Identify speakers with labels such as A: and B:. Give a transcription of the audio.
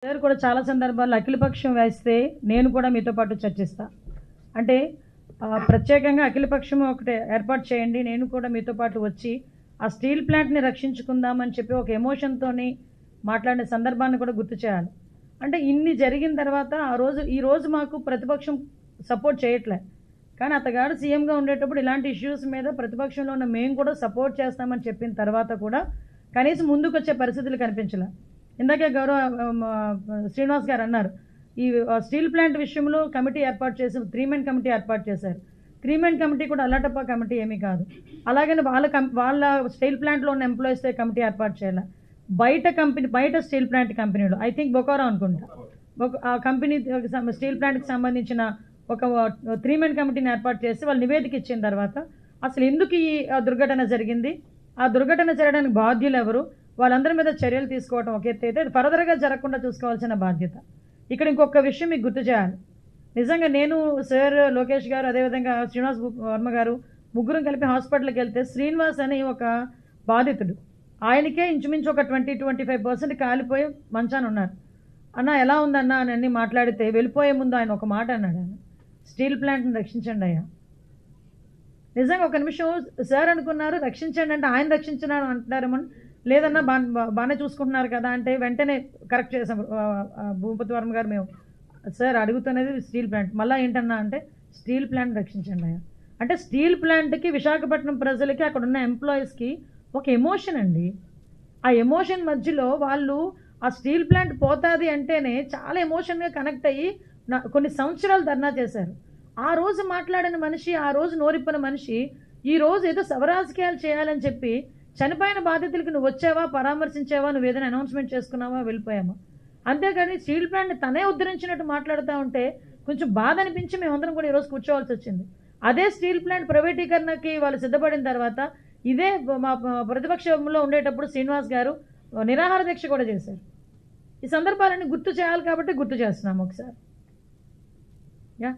A: Sir కూడా చాలా సందర్భాల్లో అఖిలపక్షం వేస్తే నేను కూడా మీతో పాటు చర్చిస్తా. అంటే ప్రత్యేకంగా అఖిలపక్షం ఒకటి ఏర్పాటు చేయండి, నేను కూడా మీతో పాటు వచ్చి ఆ స్టీల్ ప్లాంట్ని రక్షించుకుందామని చెప్పి ఒక ఎమోషన్తోని మాట్లాడిన సందర్భాన్ని కూడా గుర్తు చేయాలి. అంటే ఇన్ని జరిగిన తర్వాత ఈ రోజు మాకు ప్రతిపక్షం సపోర్ట్ చేయట్లే, కానీ అతగాడు సీఎంగా ఉండేటప్పుడు ఇలాంటి ఇష్యూస్ మీద ప్రతిపక్షంలో ఉన్న మేము కూడా సపోర్ట్ చేస్తామని చెప్పిన తర్వాత కూడా కనీసం ముందుకు వచ్చే పరిస్థితులు కనిపించలే. ఇందాకే గౌరవ శ్రీనివాస్ గారు అన్నారు, ఈ స్టీల్ ప్లాంట్ విషయంలో కమిటీ ఏర్పాటు చేసి 3 మెన్ కమిటీ ఏర్పాటు చేశారు. 3 మెన్ కమిటీ కూడా అల్లాటప్ప కమిటీ ఏమీ కాదు. అలాగని వాళ్ళ స్టీల్ ప్లాంట్లో ఉన్న ఎంప్లాయీస్తో కమిటీ ఏర్పాటు చేయాలి. బయట స్టీల్ ప్లాంట్ కంపెనీలు, ఐ థింక్ బొకారో అనుకుంటా, ఆ కంపెనీ స్టీల్ ప్లాంట్కి సంబంధించిన ఒక 3 మెన్ కమిటీని ఏర్పాటు చేసి వాళ్ళు నివేదిక ఇచ్చిన తర్వాత అసలు ఎందుకు ఈ దుర్ఘటన జరిగింది, ఆ దుర్ఘటన జరగడానికి బాధ్యులు ఎవరు, వాళ్ళందరి మీద చర్యలు తీసుకోవడం ఒక ఎత్తు అయితే ఫర్దర్గా జరగకుండా చూసుకోవాల్సిన బాధ్యత. ఇక్కడ ఇంకొక విషయం మీకు గుర్తు చేయాలి. నిజంగా నేను, సార్, లోకేష్ గారు, అదేవిధంగా శ్రీనివాస్ వర్మ గారు ముగ్గురం కలిపి హాస్పిటల్కి వెళ్తే శ్రీనివాస్ అని ఒక బాధితుడు, ఆయనకే ఇంచుమించు ఒక 20-25% కాలిపోయి మంచాన ఉన్నారు. అన్న ఎలా ఉందన్న అని అన్నీ మాట్లాడితే వెళ్ళిపోయే ముందు ఆయన ఒక మాట అన్నాడు, ఆయన స్టీల్ ప్లాంట్ని రక్షించండి అయ్యా. నిజంగా ఒక నిమిషం సార్ అనుకున్నారు రక్షించండి అంటే ఆయన రక్షించినారు అంటున్నారేమో, లేదన్నా బాగానే చూసుకుంటున్నారు కదా అంటే వెంటనే కరెక్ట్ చేసాం భూపతి వర్మ గారు, మేము సార్ అడుగుతున్నది స్టీల్ ప్లాంట్, మళ్ళీ ఏంటన్నా అంటే స్టీల్ ప్లాంట్ రక్షించండి అయ్యా. అంటే స్టీల్ ప్లాంట్కి విశాఖపట్నం ప్రజలకి అక్కడ ఉన్న ఎంప్లాయీస్కి ఒక ఎమోషన్ అండి. ఆ ఎమోషన్ మధ్యలో వాళ్ళు ఆ స్టీల్ ప్లాంట్ పోతుంది అంటేనే చాలా ఎమోషన్గా కనెక్ట్ అయ్యి కొన్ని సంవత్సరాలు ధర్నా చేశారు. ఆ రోజు మాట్లాడిన మనిషి, ఆ రోజు నోరిప్పిన మనిషి ఈ రోజు ఏదో సవరాజకీయాలు చేయాలని చెప్పి చనిపోయిన బాధితులకి నువ్వు వచ్చావా, పరామర్శించావా, నువ్వు ఏదైనా అనౌన్స్మెంట్ చేసుకున్నావా, వెళ్ళిపోయామా. అంతేగాని స్టీల్ ప్లాంట్ని తనే ఉద్ధరించినట్టు మాట్లాడుతూ ఉంటే కొంచెం బాధ అనిపించి మేమందరం కూడా ఈరోజు కూర్చోవాల్సి వచ్చింది. అదే స్టీల్ ప్లాంట్ ప్రైవేటీకరణకి వాళ్ళు సిద్ధపడిన తర్వాత ఇదే మా ప్రతిపక్షంలో ఉండేటప్పుడు శ్రీనివాస్ గారు నిరాహార దీక్ష కూడా చేశారు. ఈ సందర్భాలన్నీ గుర్తు చేయాలి కాబట్టి గుర్తు చేస్తున్నాము ఒకసారి. యా.